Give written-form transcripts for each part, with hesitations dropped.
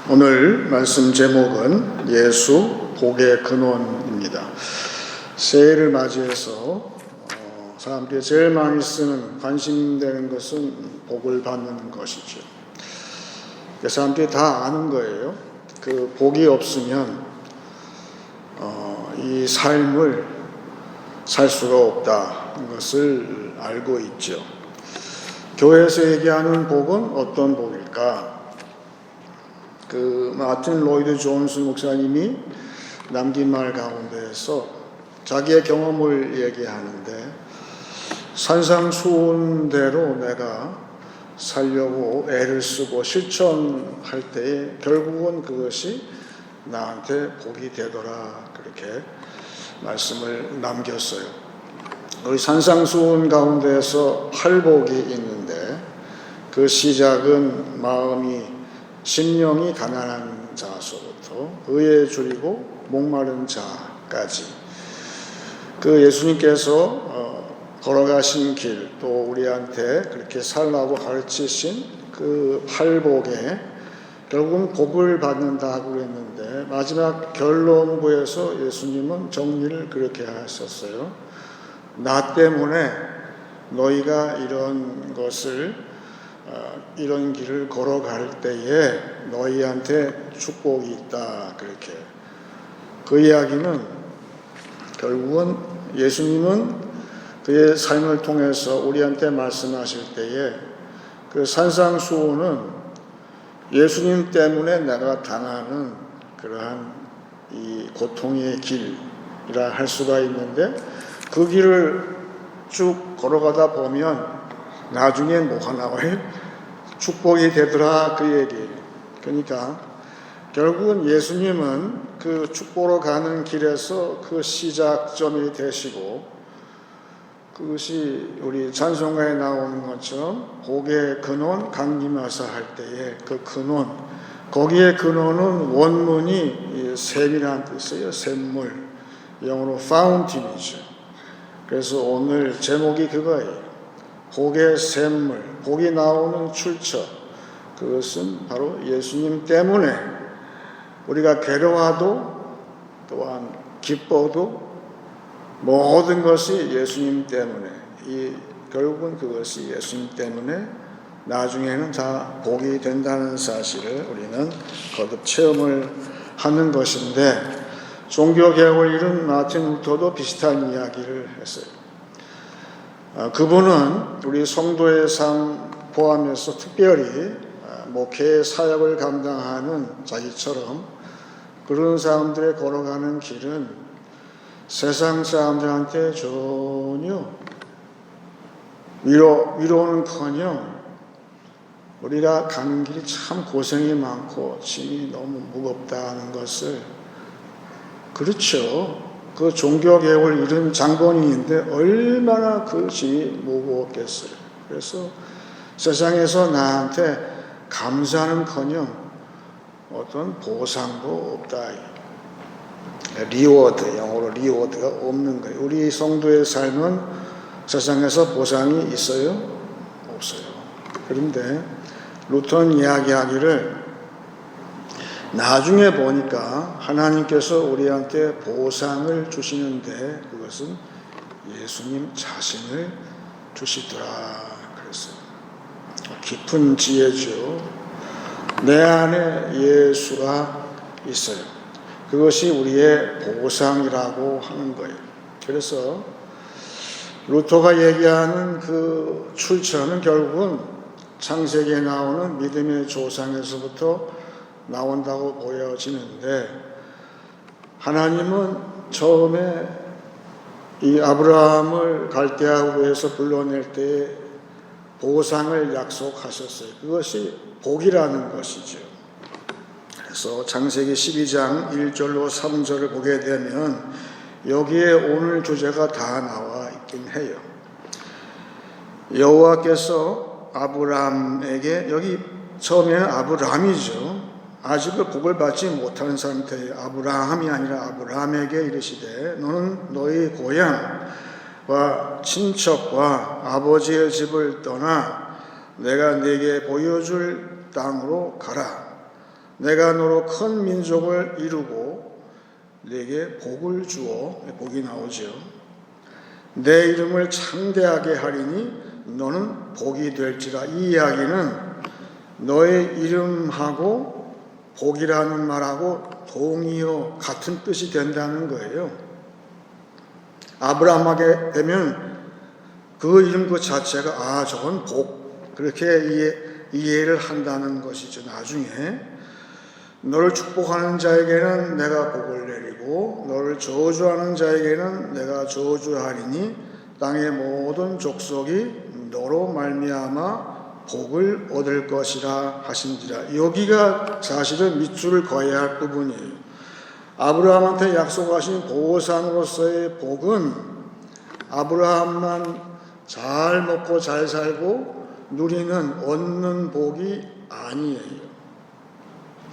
오늘 말씀 제목은 예수 복의 근원입니다. 새해를 맞이해서 사람들이 제일 많이 쓰는 관심되는 것은 복을 받는 것이죠. 사람들이 다 아는 거예요. 그 복이 없으면 이 삶을 살 수가 없다는 것을 알고 있죠. 교회에서 얘기하는 복은 어떤 복일까? 마틴 로이드 존스 목사님이 남긴 말 가운데에서 자기의 경험을 얘기하는데, 산상수훈대로 내가 살려고 애를 쓰고 실천할 때에 결국은 그것이 나한테 복이 되더라, 그렇게 말씀을 남겼어요. 우리 산상수훈 가운데에서 팔복이 있는데, 그 시작은 마음이 심령이 가난한 자서부터 의에 줄이고 목마른 자까지, 그 예수님께서 걸어가신 길, 또 우리한테 그렇게 살라고 가르치신 그 팔복에 결국은 복을 받는다고 그랬는데, 마지막 결론부에서 예수님은 정리를 그렇게 하셨어요. 나 때문에 너희가 이런 길을 걸어갈 때에 너희한테 축복이 있다, 그렇게. 그 이야기는 결국은 예수님은 그의 삶을 통해서 우리한테 말씀하실 때에 그 산상수훈은 예수님 때문에 내가 당하는 그러한 이 고통의 길이라 할 수가 있는데, 그 길을 쭉 걸어가다 보면 나중에 뭐가 나와요? 축복이 되더라, 그 얘기예요. 그러니까 결국은 예수님은 그 축복으로 가는 길에서 그 시작점이 되시고, 그것이 우리 찬송가에 나오는 것처럼 복의 근원 강림하사 할 때에 그 근원, 거기에 근원은 원문이 샘이라는 뜻이에요. 샘물, 영어로 fountain이죠. 그래서 오늘 제목이 그거예요. 복의 샘물, 복이 나오는 출처. 그것은 바로 예수님 때문에 우리가 괴로워도 또한 기뻐도 모든 것이 예수님 때문에, 결국은 그것이 예수님 때문에 나중에는 다 복이 된다는 사실을 우리는 거듭 체험을 하는 것인데, 종교개혁을 이룬 마틴 루터도 비슷한 이야기를 했어요. 그분은 우리 성도의 삶 포함해서 특별히 목회의 사역을 감당하는 자기처럼 그런 사람들의 걸어가는 길은 세상 사람들한테 전혀 위로는커녕 우리가 가는 길이 참 고생이 많고 짐이 너무 무겁다는 것을, 그렇죠. 그 종교개혁을 이룬 장본인인데 얼마나 그 짐이 무거웠겠어요. 그래서 세상에서 나한테 감사는커녕 어떤 보상도 없다. 리워드, 영어로 리워드가 없는 거예요. 우리 성도의 삶은 세상에서 보상이 있어요? 없어요. 그런데 루터는 이야기하기를, 나중에 보니까 하나님께서 우리한테 보상을 주시는데 그것은 예수님 자신을 주시더라, 그랬어요. 깊은 지혜죠. 내 안에 예수가 있어요. 그것이 우리의 보상이라고 하는 거예요. 그래서 루터가 얘기하는 그 출처는 결국은 창세기에 나오는 믿음의 조상에서부터 나온다고 보여지는데, 하나님은 처음에 이 아브라함을 갈대아우에서 불러낼 때에 보상을 약속하셨어요. 그것이 복이라는 것이죠. 그래서 창세기 12장 1절로 3절을 보게 되면 여기에 오늘 주제가 다 나와 있긴 해요. 여호와께서 아브라함에게, 여기 처음에는 아브람이죠. 아직은 복을 받지 못하는 상태의 아브라함이 아니라 아브라함에게 이르시되, 너는 너희 고향과 친척과 아버지의 집을 떠나 내가 네게 보여줄 땅으로 가라. 내가 너로 큰 민족을 이루고 네게 복을 주어, 복이 나오죠. 내 이름을 창대하게 하리니 너는 복이 될지라. 이 이야기는 너의 이름하고 복이라는 말하고 동의어 같은 뜻이 된다는 거예요. 아브라함에게 되면 그 이름 그 자체가 저건 복, 그렇게 이해를 한다는 것이죠. 나중에 너를 축복하는 자에게는 내가 복을 내리고 너를 저주하는 자에게는 내가 저주하리니 땅의 모든 족속이 너로 말미암아 복을 얻을 것이라 하신지라. 여기가 사실은 밑줄을 그어야 할 부분이에요. 아브라함한테 약속하신 보상으로서의 복은 아브라함만 잘 먹고 잘 살고 누리는 얻는 복이 아니에요.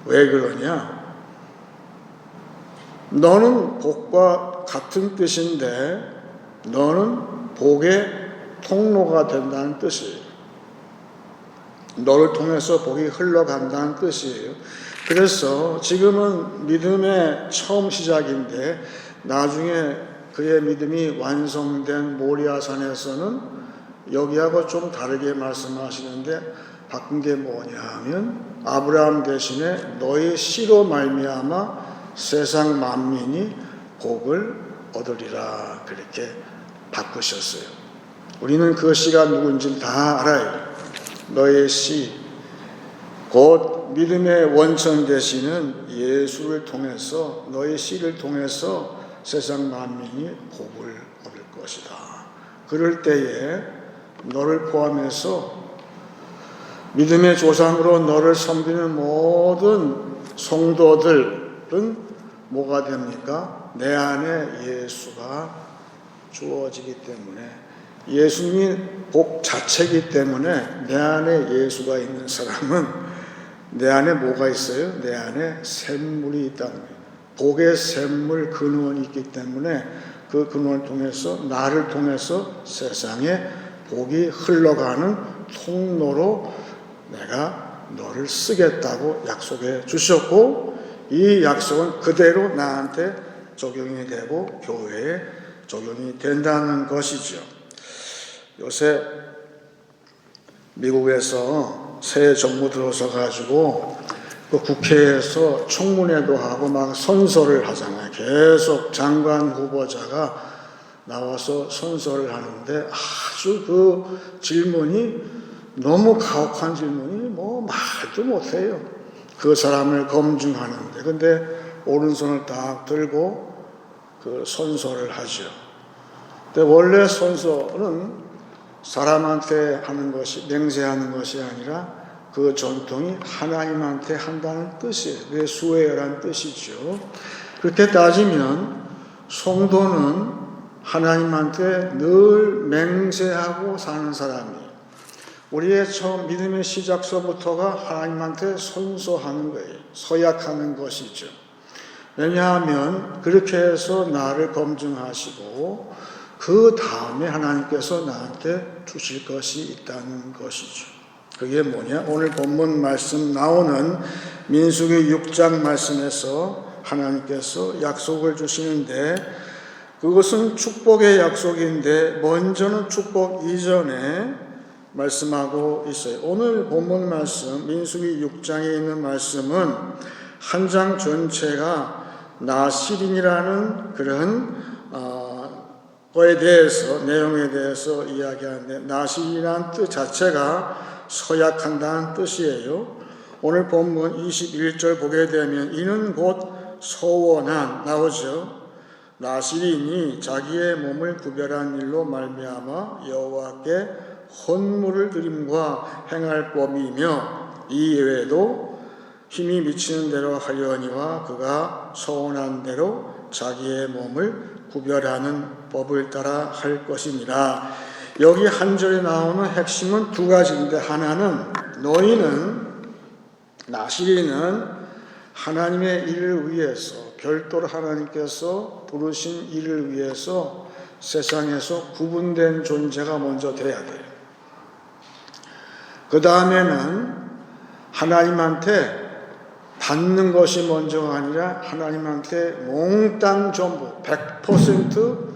왜 그러냐? 너는 복과 같은 뜻인데 너는 복의 통로가 된다는 뜻이에요. 너를 통해서 복이 흘러간다는 뜻이에요. 그래서 지금은 믿음의 처음 시작인데 나중에 그의 믿음이 완성된 모리아산에서는 여기하고 좀 다르게 말씀하시는데 바꾼 게 뭐냐 하면 아브라함 대신에 너의 씨로 말미암아 세상 만민이 복을 얻으리라 그렇게 바꾸셨어요. 우리는 그 씨가 누군지 다 알아요. 너의 씨, 곧 믿음의 원천 되시는 예수를 통해서 너의 씨를 통해서 세상 만민이 복을 얻을 것이다. 그럴 때에 너를 포함해서 믿음의 조상으로 너를 섬기는 모든 성도들은 뭐가 됩니까? 내 안에 예수가 주어지기 때문에 예수님이 복 자체이기 때문에 내 안에 예수가 있는 사람은 내 안에 뭐가 있어요? 내 안에 샘물이 있다는 거예요. 복의 샘물 근원이 있기 때문에 그 근원을 통해서 나를 통해서 세상에 복이 흘러가는 통로로 내가 너를 쓰겠다고 약속해 주셨고 이 약속은 그대로 나한테 적용이 되고 교회에 적용이 된다는 것이죠. 요새 미국에서 새 정부 들어서 가지고 그 국회에서 청문회도 하고 막 선서를 하잖아요. 계속 장관 후보자가 나와서 선서를 하는데 아주 그 질문이 너무 가혹한 질문이 뭐 말도 못해요. 그 사람을 검증하는데 근데 오른손을 딱 들고 그 선서를 하죠. 근데 원래 선서는 사람한테 하는 것이 맹세하는 것이 아니라 그 전통이 하나님한테 한다는 뜻이에요. 그게 수혜라는 뜻이죠. 그렇게 따지면 성도는 하나님한테 늘 맹세하고 사는 사람이에요. 우리의 처음 믿음의 시작서부터가 하나님한테 선서하는 거예요. 서약하는 것이죠. 왜냐하면 그렇게 해서 나를 검증하시고 그 다음에 하나님께서 나한테 주실 것이 있다는 것이죠. 그게 뭐냐? 오늘 본문 말씀 나오는 민수기 6장 말씀에서 하나님께서 약속을 주시는데 그것은 축복의 약속인데 먼저는 축복 이전에 말씀하고 있어요. 오늘 본문 말씀 민수기 6장에 있는 말씀은 한 장 전체가 나실인이라는 그런 거에 대해서 내용에 대해서 이야기하는데 나실이라는 뜻 자체가 서약한다는 뜻이에요. 오늘 본문 21절 보게 되면 이는 곧 서원한 나오죠. 나실인이 자기의 몸을 구별한 일로 말미암아 여호와께 헌물을 드림과 행할 법이며 이 예외도 힘이 미치는 대로 하려니와 그가 서원한 대로 자기의 몸을 구별하는 법을 따라 할 것이니라. 여기 한 절에 나오는 핵심은 두 가지인데 하나는 너희는 나실인은 하나님의 일을 위해서 별도로 하나님께서 부르신 일을 위해서 세상에서 구분된 존재가 먼저 돼야 돼요. 그 다음에는 하나님한테 받는 것이 먼저가 아니라 하나님한테 몽땅 전부 100%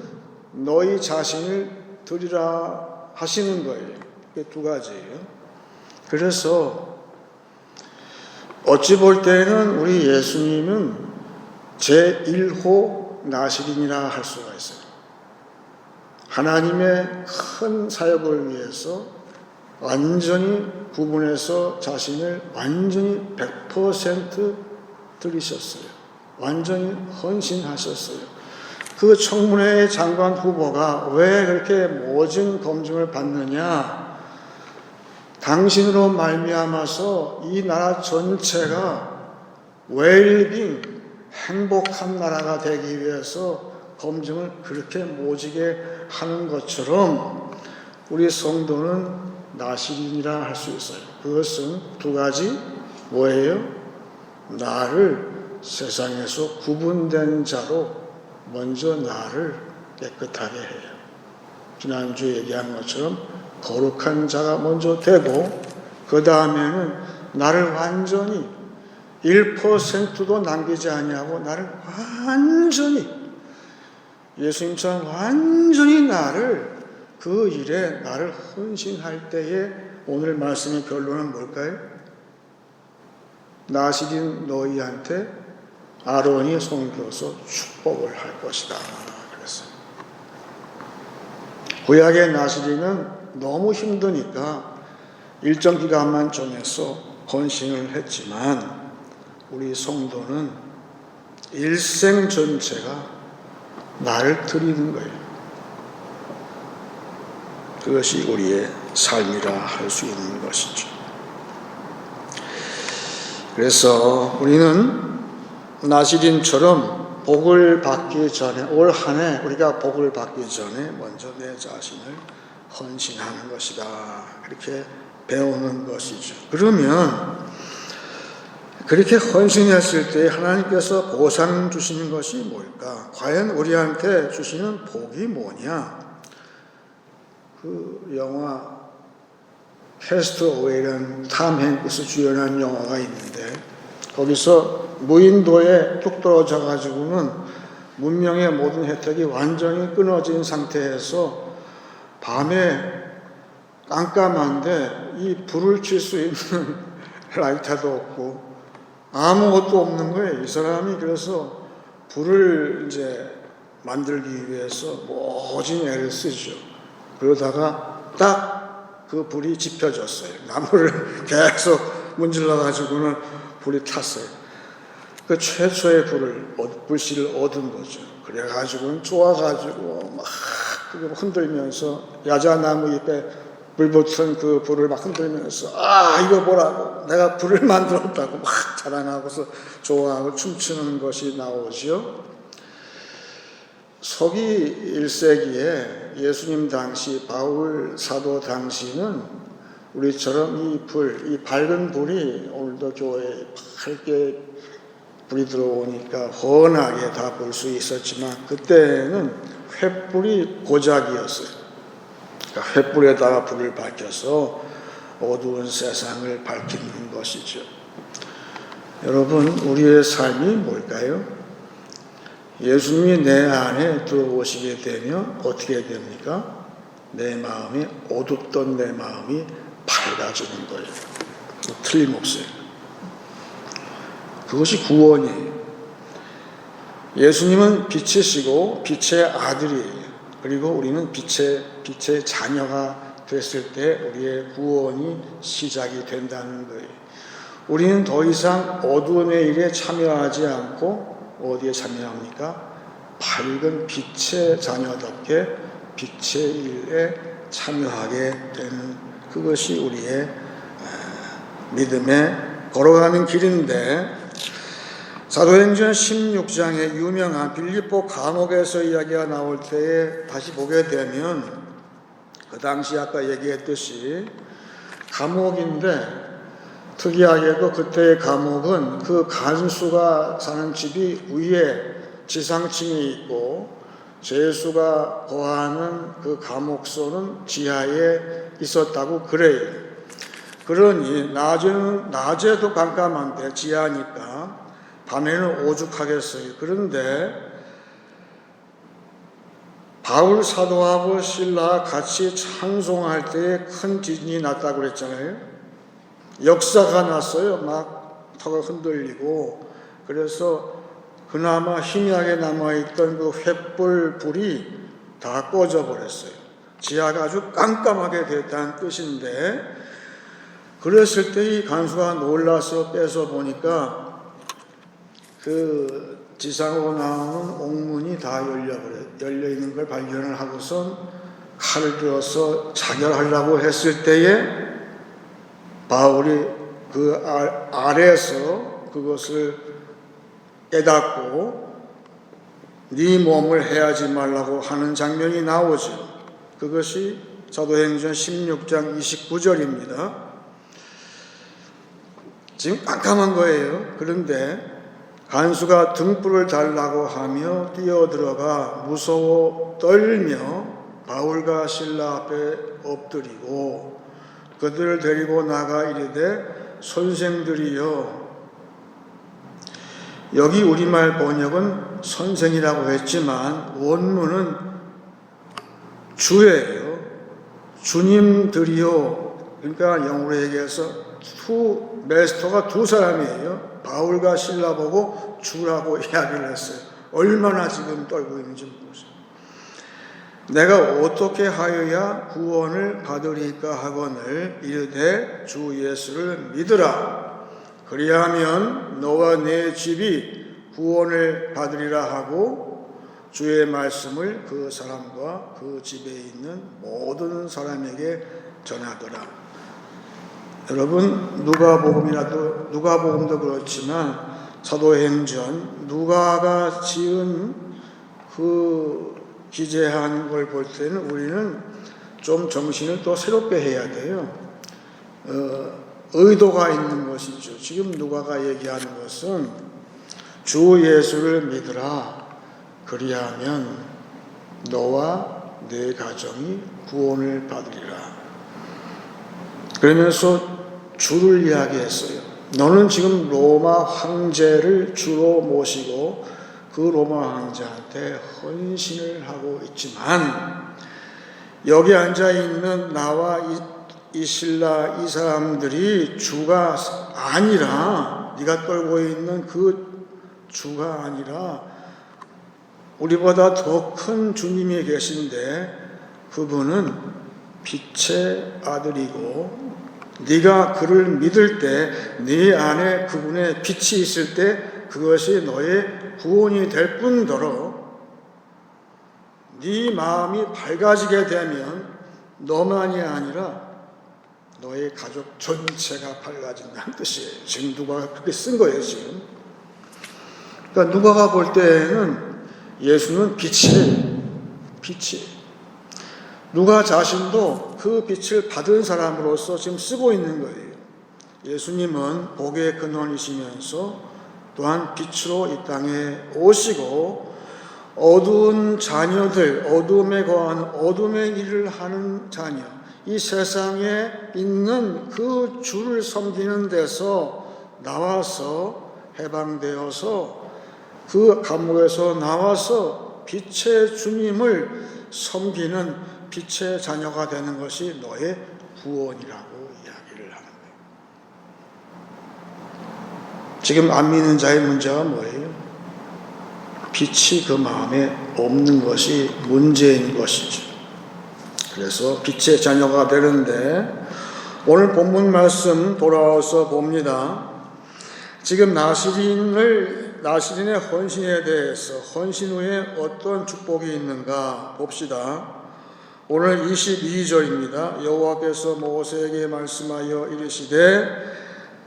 너희 자신을 드리라 하시는 거예요. 이게 두 가지예요. 그래서 어찌 볼 때는 우리 예수님은 제1호 나시린이라 할 수가 있어요. 하나님의 큰 사역을 위해서 완전히 구분해서 자신을 완전히 100% 드리셨어요. 완전히 헌신하셨어요. 그 청문회 장관 후보가 왜 그렇게 모진 검증을 받느냐? 당신으로 말미암아서 이 나라 전체가 웰빙, 행복한 나라가 되기 위해서 검증을 그렇게 모지게 하는 것처럼 우리 성도는 나시린이라 할 수 있어요. 그것은 두 가지 뭐예요? 나를 세상에서 구분된 자로 먼저 나를 깨끗하게 해요. 지난주에 얘기한 것처럼 거룩한 자가 먼저 되고 그 다음에는 나를 완전히 1%도 남기지 아니하고 나를 완전히 예수님처럼 완전히 나를 그 일에 나를 헌신할 때에 오늘 말씀의 결론은 뭘까요? 나시린 너희한테 아론이 섬겨서 축복을 할 것이다. 그랬어요. 구약의 나시린은 너무 힘드니까 일정 기간만 정해서 헌신을 했지만 우리 성도는 일생 전체가 나를 드리는 거예요. 그것이 우리의 삶이라 할 수 있는 것이죠. 그래서 우리는 나시린처럼 복을 받기 전에 올 한 해 우리가 복을 받기 전에 먼저 내 자신을 헌신하는 것이다. 그렇게 배우는 것이죠. 그러면 그렇게 헌신했을 때 하나님께서 보상 주시는 것이 뭘까? 과연 우리한테 주시는 복이 뭐냐? 그 영화 캐스트어웨이라는 탐 행크스 주연한 영화가 있는데 거기서 무인도에 뚝 떨어져 가지고는 문명의 모든 혜택이 완전히 끊어진 상태에서 밤에 깜깜한데 이 불을 칠 수 있는 라이터도 없고 아무것도 없는 거예요. 이 사람이 그래서 불을 이제 만들기 위해서 모진 애를 쓰죠. 그러다가 딱 그 불이 지펴졌어요. 나무를 계속 문질러 가지고는 불이 탔어요. 그 최초의 불씨를 얻은 거죠. 그래 가지고는 좋아가지고 막 흔들면서 야자나무 잎에 불 붙은 그 불을 막 흔들면서 이거 보라고 내가 불을 만들었다고 막 자랑하고서 좋아하고 춤추는 것이 나오죠. 서기 1세기에 예수님 당시 바울 사도 당시는 우리처럼 이 밝은 불이 오늘도 교회에 밝게 불이 들어오니까 훤하게 다 볼 수 있었지만 그때는 횃불이 고작이었어요. 그러니까 횃불에다가 불을 밝혀서 어두운 세상을 밝히는 것이죠. 여러분, 우리의 삶이 뭘까요? 예수님이 내 안에 들어오시게 되면 어떻게 됩니까? 내 마음이 어둡던 내 마음이 밝아지는 거예요. 틀림없어요. 그것이 구원이에요. 예수님은 빛이시고 빛의 아들이에요. 그리고 우리는 빛의 자녀가 됐을 때 우리의 구원이 시작이 된다는 거예요. 우리는 더 이상 어두움의 일에 참여하지 않고 어디에 참여합니까? 밝은 빛의 자녀답게 빛의 일에 참여하게 되는 그것이 우리의 믿음에 걸어가는 길인데 사도행전 16장의 유명한 빌립보 감옥에서 이야기가 나올 때에 다시 보게 되면 그 당시 아까 얘기했듯이 감옥인데 특이하게도 그때의 감옥은 그 간수가 사는 집이 위에 지상층에 있고 죄수가 거하는 그 감옥소는 지하에 있었다고 그래요. 그러니 낮에도 깜깜한데 지하니까 밤에는 오죽하겠어요. 그런데 바울 사도하고 실라 같이 찬송할 때에 큰 지진이 났다고 그랬잖아요. 역사가 났어요. 막 터가 흔들리고. 그래서 그나마 희미하게 남아있던 그 횃불 불이 다 꺼져 버렸어요. 지하가 아주 깜깜하게 됐다는 뜻인데, 그랬을 때 이 간수가 놀라서 빼서 보니까 그 지상으로 나오는 옥문이 다 열려 있는 걸 발견을 하고선 칼을 들어서 자결하려고 했을 때에 바울이 그 아래에서 그것을 깨닫고 네 몸을 해하지 말라고 하는 장면이 나오죠. 그것이 사도행전 16장 29절입니다. 지금 깜깜한 거예요. 그런데 간수가 등불을 달라고 하며 뛰어들어가 무서워 떨며 바울과 실라 앞에 엎드리고 그들을 데리고 나가 이르되 선생들이여, 여기 우리말 번역은 선생이라고 했지만 원문은 주예요. 주님들이요. 그러니까 영어로 얘기해서 메스터가 두 사람이에요. 바울과 실라 보고 주라고 이야기를 했어요. 얼마나 지금 떨고 있는지 보세요. 내가 어떻게 하여야 구원을 받으리까 하거늘 이르되 주 예수를 믿으라. 그리하면 너와 내 집이 구원을 받으리라 하고 주의 말씀을 그 사람과 그 집에 있는 모든 사람에게 전하더라. 여러분, 누가복음도 그렇지만 사도행전 누가가 지은 그 기재한 걸 볼 때는 우리는 좀 정신을 또 새롭게 해야 돼요. 의도가 있는 것이죠. 지금 누가가 얘기하는 것은 주 예수를 믿으라. 그리하면 너와 내 가정이 구원을 받으리라. 그러면서 주를 이야기했어요. 너는 지금 로마 황제를 주로 모시고 그 로마 황제한테 헌신을 하고 있지만 여기 앉아있는 나와 이 신라 이 사람들이 주가 아니라, 네가 떨고 있는 그 주가 아니라 우리보다 더 큰 주님이 계신데 그분은 빛의 아들이고 네가 그를 믿을 때 네 안에 그분의 빛이 있을 때 그것이 너의 구원이 될 뿐더러 네 마음이 밝아지게 되면 너만이 아니라 너의 가족 전체가 밝아진다는 뜻이에요. 지금 누가가 그렇게 쓴 거예요. 지금 그러니까 누가가 볼 때는 예수는 빛이에요. 빛이. 누가 자신도 그 빛을 받은 사람으로서 지금 쓰고 있는 거예요. 예수님은 복의 근원이시면서 또한 빛으로 이 땅에 오시고 어두운 자녀들, 어둠에 거하는 어둠의 일을 하는 자녀, 이 세상에 있는 그 주를 섬기는 데서 나와서 해방되어서 그 감옥에서 나와서 빛의 주님을 섬기는 빛의 자녀가 되는 것이 너의 구원이라고 이야기를 하는 거예요. 지금 안 믿는 자의 문제가 뭐예요? 빛이 그 마음에 없는 것이 문제인 것이죠. 그래서 빛의 자녀가 되는데 오늘 본문 말씀 돌아와서 봅니다. 지금 나시린의 헌신에 대해서 헌신 후에 어떤 축복이 있는가 봅시다. 오늘 22절입니다. 여호와께서 모세에게 말씀하여 이르시되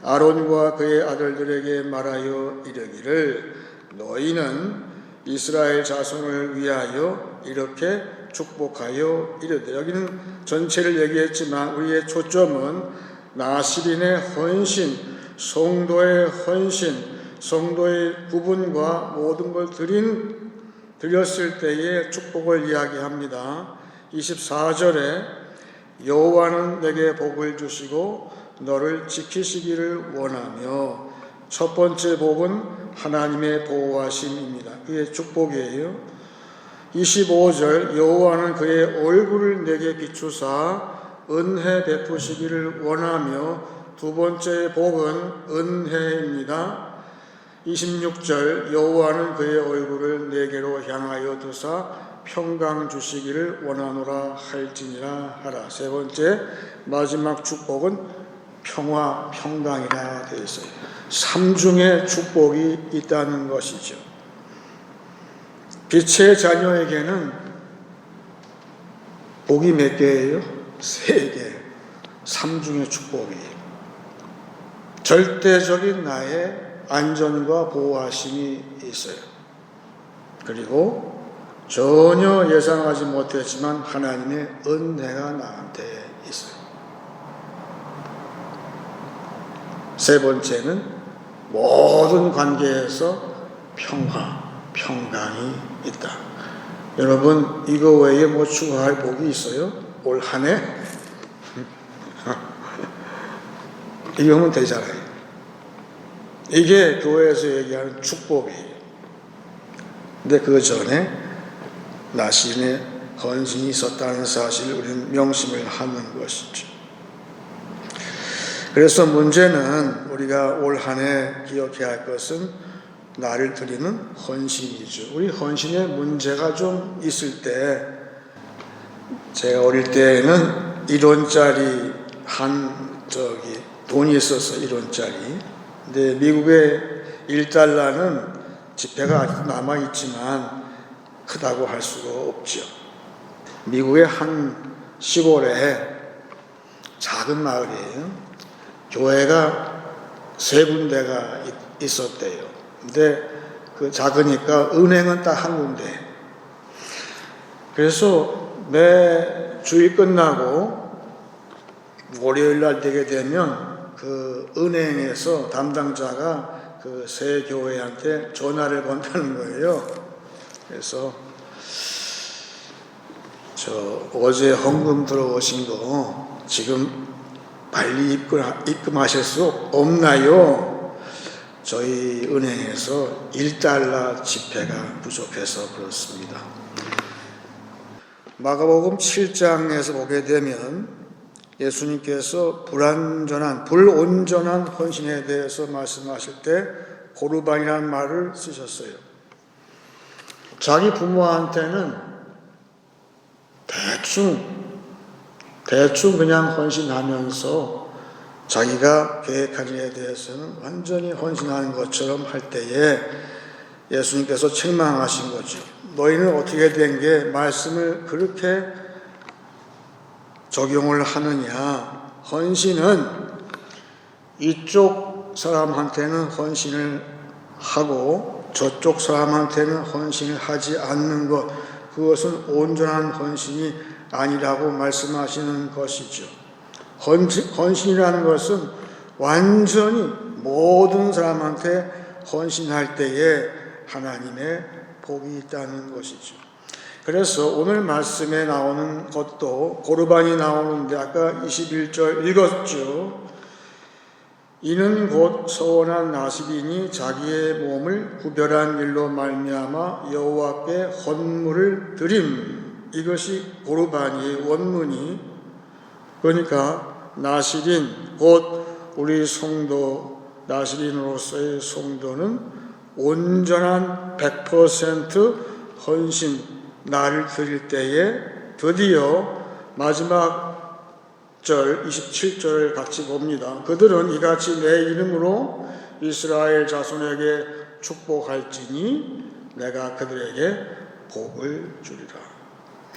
아론과 그의 아들들에게 말하여 이르기를 너희는 이스라엘 자손을 위하여 이렇게 축복하여 이르되, 여기는 전체를 얘기했지만 우리의 초점은 나시린의 헌신, 성도의 헌신, 성도의 부분과 모든 걸 드렸을 때의 축복을 이야기합니다. 24절에 여호와는 내게 복을 주시고 너를 지키시기를 원하며, 첫 번째 복은 하나님의 보호하심입니다. 그게 축복이에요. 25절, 여호와는 그의 얼굴을 내게 비추사 은혜 베푸시기를 원하며, 두 번째 복은 은혜입니다. 26절, 여호와는 그의 얼굴을 내게로 향하여 두사 평강 주시기를 원하노라 할지니라 하라. 세 번째 마지막 축복은 평화, 평강이라 되어 있어요. 삼중의 축복이 있다는 것이죠. 빛의 자녀에게는 복이 몇 개예요? 3개. 삼중의 축복이에요. 절대적인 나의 안전과 보호하심이 있어요. 그리고 전혀 예상하지 못했지만 하나님의 은혜가 나한테 있어요. 세 번째는 모든 관계에서 평화, 평강이 있다. 여러분, 이거 외에 뭐 추가할 복이 있어요? 올 한 해? 이거면 되잖아요. 이게 교회에서 얘기하는 축복이에요. 근데 그 전에 나신의 헌신이 있었다는 사실을 우리는 명심을 하는 것이죠. 그래서 문제는 우리가 올 한 해 기억해야 할 것은 나를 드리는 헌신이죠. 우리 헌신에 문제가 좀 있을 때, 제가 어릴 때에는 1원짜리 돈이 있어서 1원짜리. 근데 미국의 1달러는 지폐가 아직 남아있지만 크다고 할 수가 없죠. 미국의 한 시골에 작은 마을이에요. 교회가 3군데가 있었대요. 근데 그 작으니까 은행은 딱 한 군데. 그래서 매 주일 끝나고 월요일 날 되게 되면 그 은행에서 담당자가 그 새 교회한테 전화를 건다는 거예요. 그래서 어제 헌금 들어오신 거 지금 빨리 입금하실 수 없나요? 저희 은행에서 1달러 지폐가 부족해서 그렇습니다. 마가복음 7장에서 보게 되면 예수님께서 불온전한 헌신에 대해서 말씀하실 때 고르반이라는 말을 쓰셨어요. 자기 부모한테는 대충 그냥 헌신하면서 자기가 계획한 일에 대해서는 완전히 헌신하는 것처럼 할 때에 예수님께서 책망하신 거죠. 너희는 어떻게 된 게 말씀을 그렇게 적용을 하느냐. 헌신은 이쪽 사람한테는 헌신을 하고 저쪽 사람한테는 헌신을 하지 않는 것, 그것은 온전한 헌신이 아니라고 말씀하시는 것이죠. 헌신이라는 것은 완전히 모든 사람한테 헌신할 때에 하나님의 복이 있다는 것이죠. 그래서 오늘 말씀에 나오는 것도 고르반이 나오는데 아까 21절 읽었죠. 이는 곧 서원한 나시린이 자기의 몸을 구별한 일로 말미암아 여호와께 헌물을 드림. 이것이 고르반의 원문이. 그러니까 나시린 곧 우리 성도, 나시린으로서의 성도는 온전한 100% 헌신, 나를 드릴 때에 드디어 마지막 절 27절을 같이 봅니다. 그들은 이같이 내 이름으로 이스라엘 자손에게 축복할지니 내가 그들에게 복을 주리라.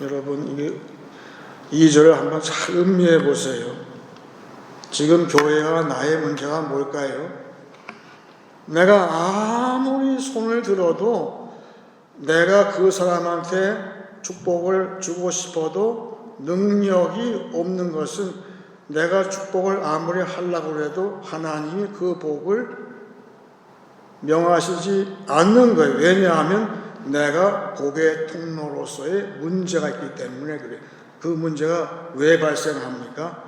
여러분, 이게 2절을 한번 잘 음미해 보세요. 지금 교회와 나의 문제가 뭘까요? 내가 아무리 손을 들어도 내가 그 사람한테 축복을 주고 싶어도 능력이 없는 것은 내가 축복을 아무리 하려고 해도 하나님이 그 복을 명하시지 않는 거예요. 왜냐하면 내가 복의 통로로서의 문제가 있기 때문에 그래요. 그 문제가 왜 발생합니까?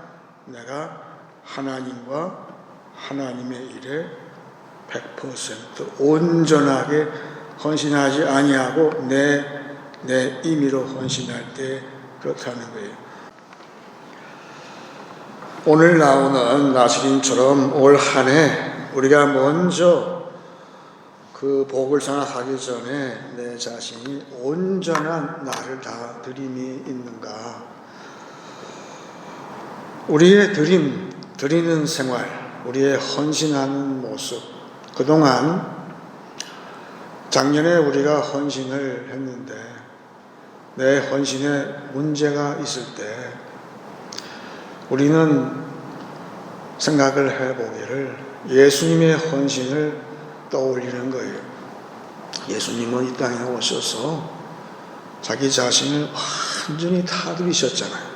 내가 하나님과 하나님의 일에 100% 온전하게 헌신하지 아니하고 내 임의로 헌신할 때 그렇다는 거예요. 오늘 나오는 나시린처럼 올 한 해 우리가 먼저 그 복을 생각하기 전에 내 자신이 온전한 나를 다 드림이 있는가. 우리의 드리는 생활, 우리의 헌신하는 모습. 그동안 작년에 우리가 헌신을 했는데 내 헌신에 문제가 있을 때 우리는 생각을 해보기를 예수님의 헌신을 떠올리는 거예요. 예수님은 이 땅에 오셔서 자기 자신을 완전히 다 드리셨잖아요.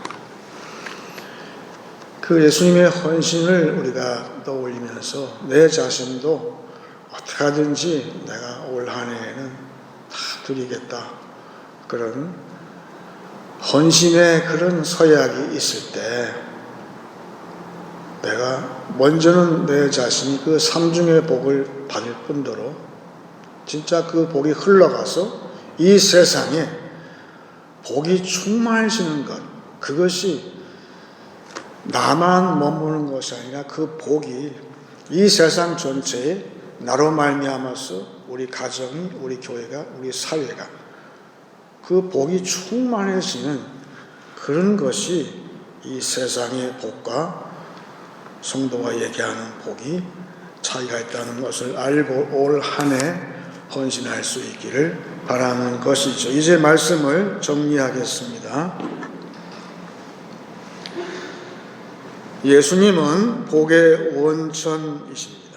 그 예수님의 헌신을 우리가 떠올리면서 내 자신도 어떻게 하든지 내가 올 한 해에는 다 드리겠다. 그런 헌신의 그런 서약이 있을 때 내가 먼저는 내 자신이 그 삼중의 복을 받을 뿐더러 진짜 그 복이 흘러가서 이 세상에 복이 충만해지는 것, 그것이 나만 머무는 것이 아니라 그 복이 이 세상 전체에 나로 말미암아서 우리 가정이, 우리 교회가, 우리 사회가 그 복이 충만해지는 그런 것이 이 세상의 복과 성도가 얘기하는 복이 차이가 있다는 것을 알고 올 한 해 헌신할 수 있기를 바라는 것이죠. 이제 말씀을 정리하겠습니다. 예수님은 복의 원천이십니다.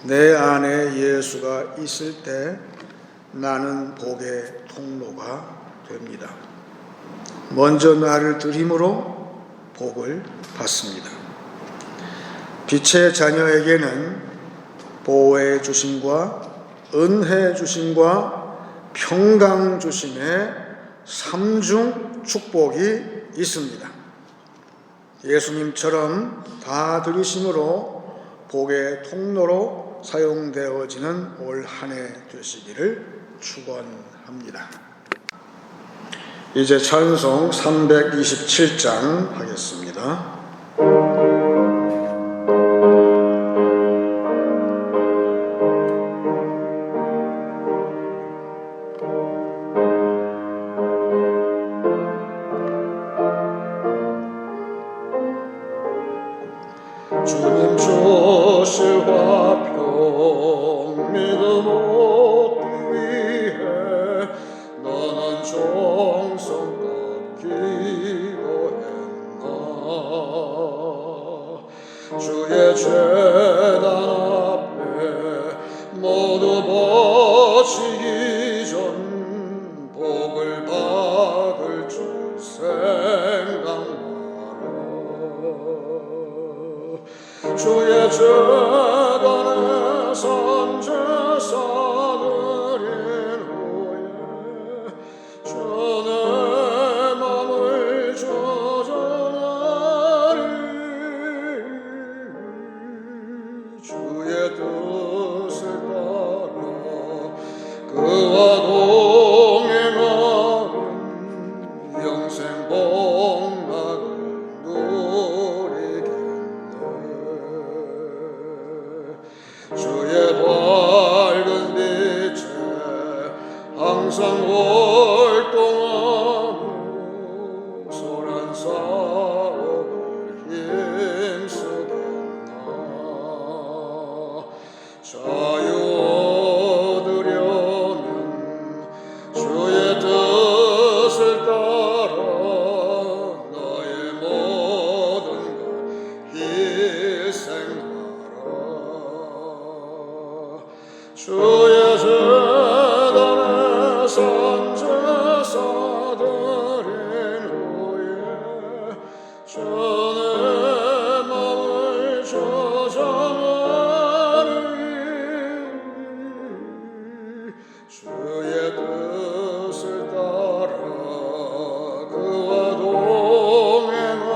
내 안에 예수가 있을 때 나는 복의 통로가 됩니다. 먼저 나를 드림으로 복을 받습니다. 빛의 자녀에게는 보호해 주심과 은혜 주심과 평강 주심의 삼중 축복이 있습니다. 예수님처럼 다 드리심으로 복의 통로로 사용되어지는 올 한 해 되시기를 축원합니다. 이제 찬송 327장 하겠습니다. 주님 주실 화평 믿음 얻기 위해 너는 정성껏 기도했나. 주의 제단 앞에 모두 바치기 전 복을 받을 줄 생각나라. 주의 제단에 산제사 드린 후에 주의 맘을 조절하리. 주의 뜻을 따라 그와 동행하는 영생 복락을 주의 밝은 빛에 항상 활동하며 선한 사업을 힘쓰겠나. 자유 얻으려면 주의 뜻을 따라 나의 모든 것 희생하라. 주의 제단에 산제사 드린 후에 주의 맘을 조정하리. 주의 뜻을 따라 그와 동행하는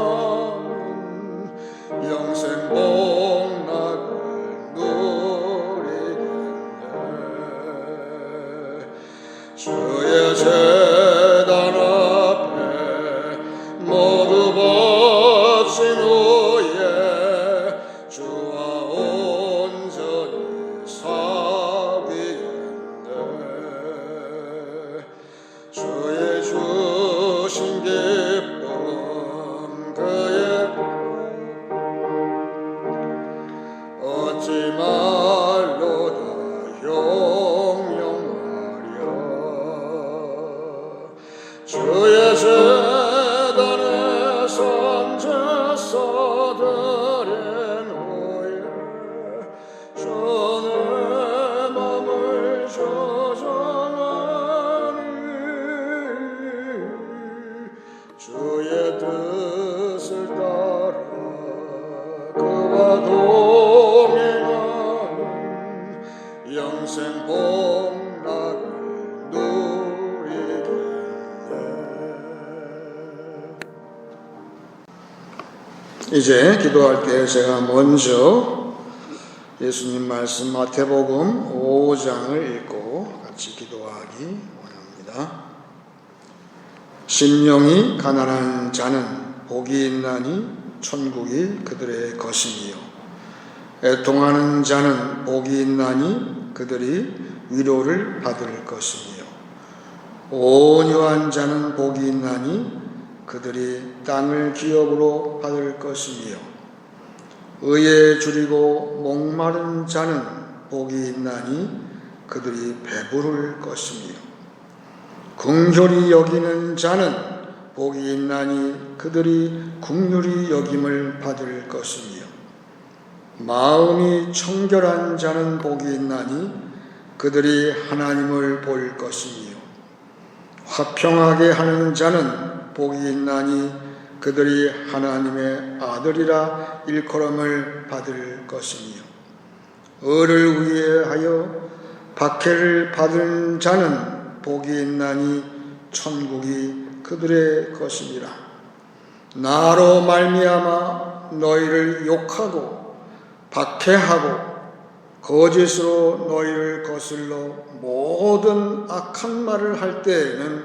잊지 말로다 형용하랴. 주의 재단에 선제사 드린 후에 전에 맘을 저장하니 주의 뜻을 따라 그와 동행하는 영생 복락을 누리겠네. 이제 기도할 때 제가 먼저 예수님 말씀 마태복음 5장을 읽고 같이 기도하기 원합니다. 심령이 가난한 자는 복이 있나니 천국이 그들의 것이니요. 애통하는 자는 복이 있나니 그들이 위로를 받을 것이니요. 온유한 자는 복이 있나니 그들이 땅을 기업으로 받을 것이니요. 의에 줄이고 목마른 자는 복이 있나니 그들이 배부를 것이니요. 긍휼히 여기는 자는 복이 있나니 그들이 긍휼히 여김을 받을 것이니요. 마음이 청결한 자는 복이 있나니 그들이 하나님을 볼 것이니요. 화평하게 하는 자는 복이 있나니 그들이 하나님의 아들이라 일컬음을 받을 것이니요. 을을 위하여 박해를 받은 자는 복이 있나니 천국이 그들의 것이니라. 나로 말미암아 너희를 욕하고 박해하고 거짓으로 너희를 거슬러 모든 악한 말을 할 때에는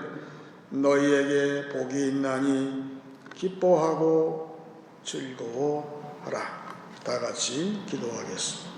너희에게 복이 있나니 기뻐하고 즐거워하라. 다 같이 기도하겠습니다.